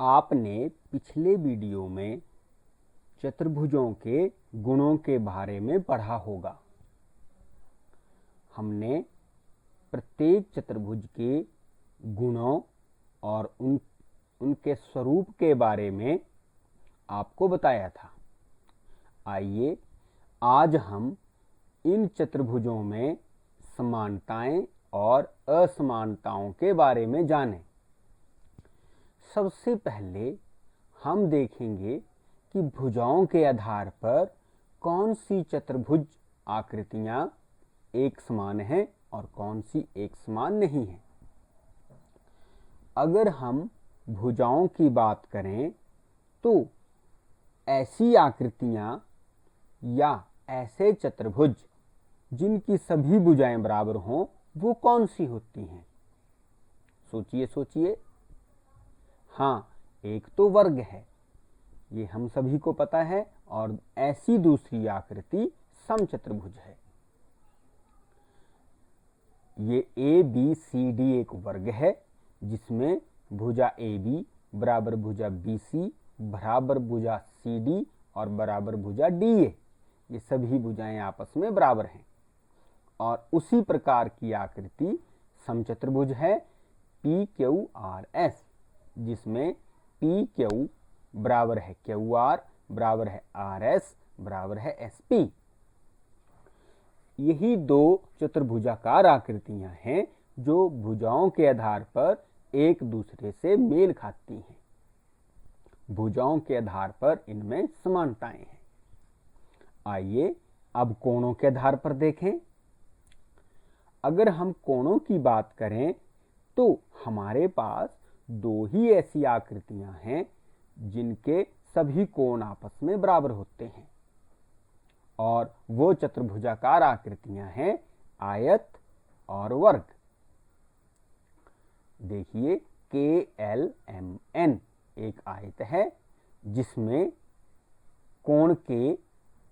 आपने पिछले वीडियो में चतुर्भुजों के गुणों के बारे में पढ़ा होगा। हमने प्रत्येक चतुर्भुज के गुणों और उनके स्वरूप के बारे में आपको बताया था। आइए आज हम इन चतुर्भुजों में समानताएं और असमानताओं के बारे में जानें। सबसे पहले हम देखेंगे कि भुजाओं के आधार पर कौन सी चतुर्भुज आकृतियां एक समान हैं और कौन सी एक समान नहीं हैं। अगर हम भुजाओं की बात करें तो ऐसी आकृतियां या ऐसे चतुर्भुज जिनकी सभी भुजाएं बराबर हों वो कौन सी होती हैं? सोचिए। हाँ, एक तो वर्ग है, ये हम सभी को पता है, और ऐसी दूसरी आकृति समचतुर्भुज है। ये ए बी सी डी एक वर्ग है जिसमें भुजा ए बी बराबर भुजा बी सी बराबर भुजा सी डी और बराबर भुजा डी ए, ये सभी भुजाएं आपस में बराबर हैं। और उसी प्रकार की आकृति समचतुर्भुज है पी क्यू आर एस, जिसमें पी क्यू बराबर है क्यू आर बराबर है आर एस बराबर है एस पी। यही दो चतुर्भुजाकार आकृतियां हैं जो भुजाओं के आधार पर एक दूसरे से मेल खाती हैं। भुजाओं के आधार पर इनमें समानताएं हैं। आइए अब कोणों के आधार पर देखें। अगर हम कोणों की बात करें तो हमारे पास दो ही ऐसी आकृतियां हैं जिनके सभी कोण आपस में बराबर होते हैं, और वो चतुर्भुजाकार आकृतियां हैं आयत और वर्ग। देखिए KLMN एक आयत है जिसमें कोण K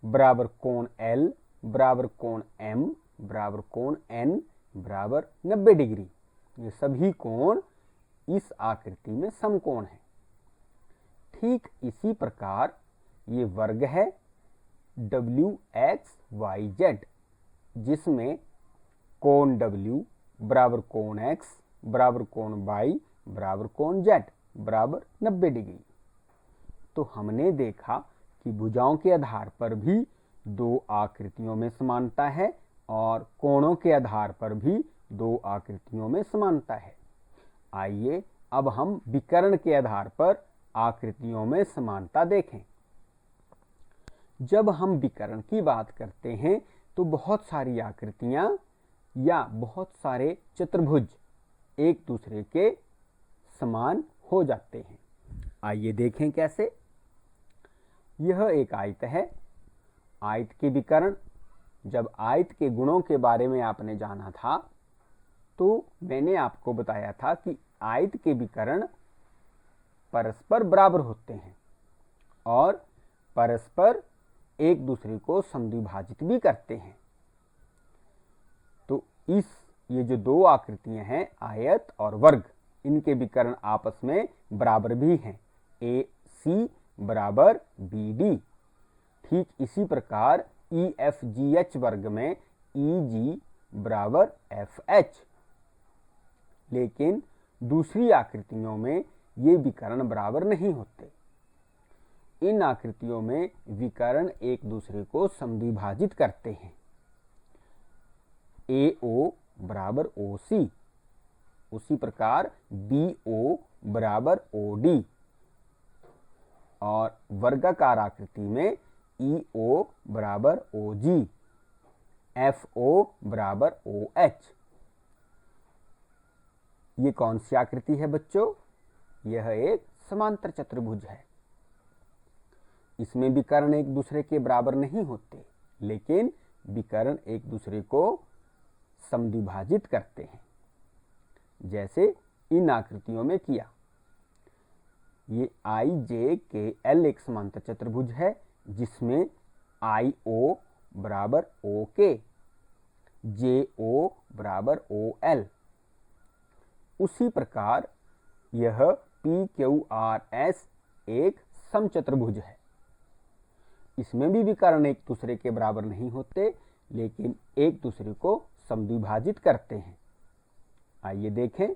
बराबर कोण L बराबर कोण M बराबर कोण N बराबर 90 डिग्री। ये सभी कोण इस आकृति में समकोण है। ठीक इसी प्रकार ये वर्ग है WXYZ, जिसमें कोण W बराबर कोण X बराबर कोण Y बराबर कोण Z बराबर 90 डिग्री। तो हमने देखा कि भुजाओं के आधार पर भी दो आकृतियों में समानता है और कोणों के आधार पर भी दो आकृतियों में समानता है। आइए अब हम विकर्ण के आधार पर आकृतियों में समानता देखें। जब हम विकर्ण की बात करते हैं तो बहुत सारी आकृतियां या बहुत सारे चतुर्भुज एक दूसरे के समान हो जाते हैं। आइए देखें कैसे। यह एक आयत है। आयत के विकर्ण, जब आयत के गुणों के बारे में आपने जाना था तो मैंने आपको बताया था कि आयत के विकर्ण परस्पर बराबर होते हैं और परस्पर एक दूसरे को समद्विभाजित भी करते हैं। तो ये जो दो आकृतियां हैं आयत और वर्ग, इनके विकर्ण आपस में बराबर भी हैं, AC बराबर BD। ठीक इसी प्रकार EFGH वर्ग में EG बराबर FH। लेकिन दूसरी आकृतियों में ये विकर्ण बराबर नहीं होते। इन आकृतियों में विकर्ण एक दूसरे को समद्विभाजित करते हैं। AO बराबर OC, उसी प्रकार BO बराबर OD, और वर्गाकार आकृति में EO बराबर OG, FO बराबर OH। ये कौन सी आकृति है बच्चों? यह एक समांतर चतुर्भुज है। इसमें विकर्ण एक दूसरे के बराबर नहीं होते, लेकिन विकर्ण एक दूसरे को समद्विभाजित करते हैं, जैसे इन आकृतियों में किया। ये IJKL एक समांतर चतुर्भुज है जिसमें IO बराबर OK, JO बराबर OL। उसी प्रकार यह PQRS एक समचतुर्भुज है। इसमें भी विकर्ण एक दूसरे के बराबर नहीं होते, लेकिन एक दूसरे को समद्विभाजित करते हैं। आइए देखें,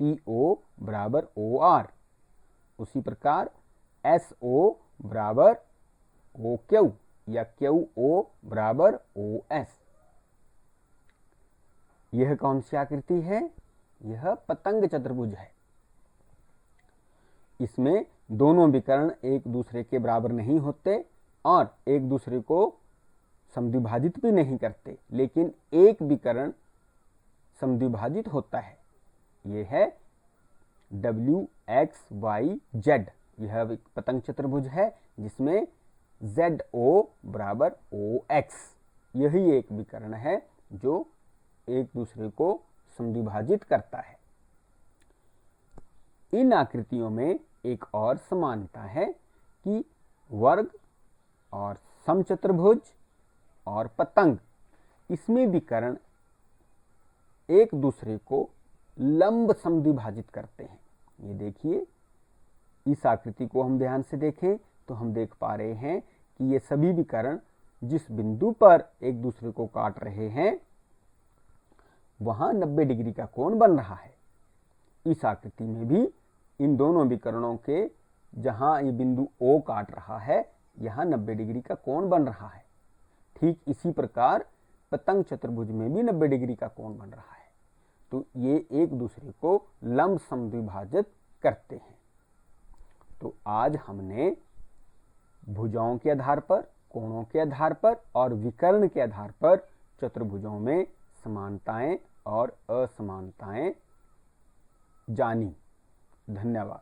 PO बराबर OR, उसी प्रकार SO बराबर OQ या QO बराबर OS। यह कौन सी आकृति है? यह पतंग चतुर्भुज है। इसमें दोनों विकर्ण एक दूसरे के बराबर नहीं होते और एक दूसरे को समद्विभाजित भी नहीं करते, लेकिन एक विकर्ण समद्विभाजित होता है। यह है WXYZ। यह एक पतंग चतुर्भुज है जिसमें ZO बराबर OX। यही एक विकर्ण है जो एक दूसरे को समद्विभाजित करता है। इन आकृतियों में एक और समानता है कि वर्ग और समचतुर्भुज और पतंग, इसमें विकर्ण एक दूसरे को लंब समद्विभाजित करते हैं। ये देखिए, इस आकृति को हम ध्यान से देखें तो हम देख पा रहे हैं कि ये सभी विकर्ण जिस बिंदु पर एक दूसरे को काट रहे हैं वहां 90 डिग्री का कोण बन रहा है। इस आकृति में भी इन दोनों विकर्णों के जहां ये बिंदु O काट रहा है, यहां 90 डिग्री का कोण बन रहा है। ठीक इसी प्रकार पतंग चतुर्भुज में भी 90 डिग्री का कोण बन रहा है। तो ये एक दूसरे को लंब समद्विभाजित करते हैं। तो आज हमने भुजाओं के आधार पर, कोणों के आधार पर और विकर्ण के आधार पर चतुर्भुजों में समानताएं और असमानताएं जानी। धन्यवाद।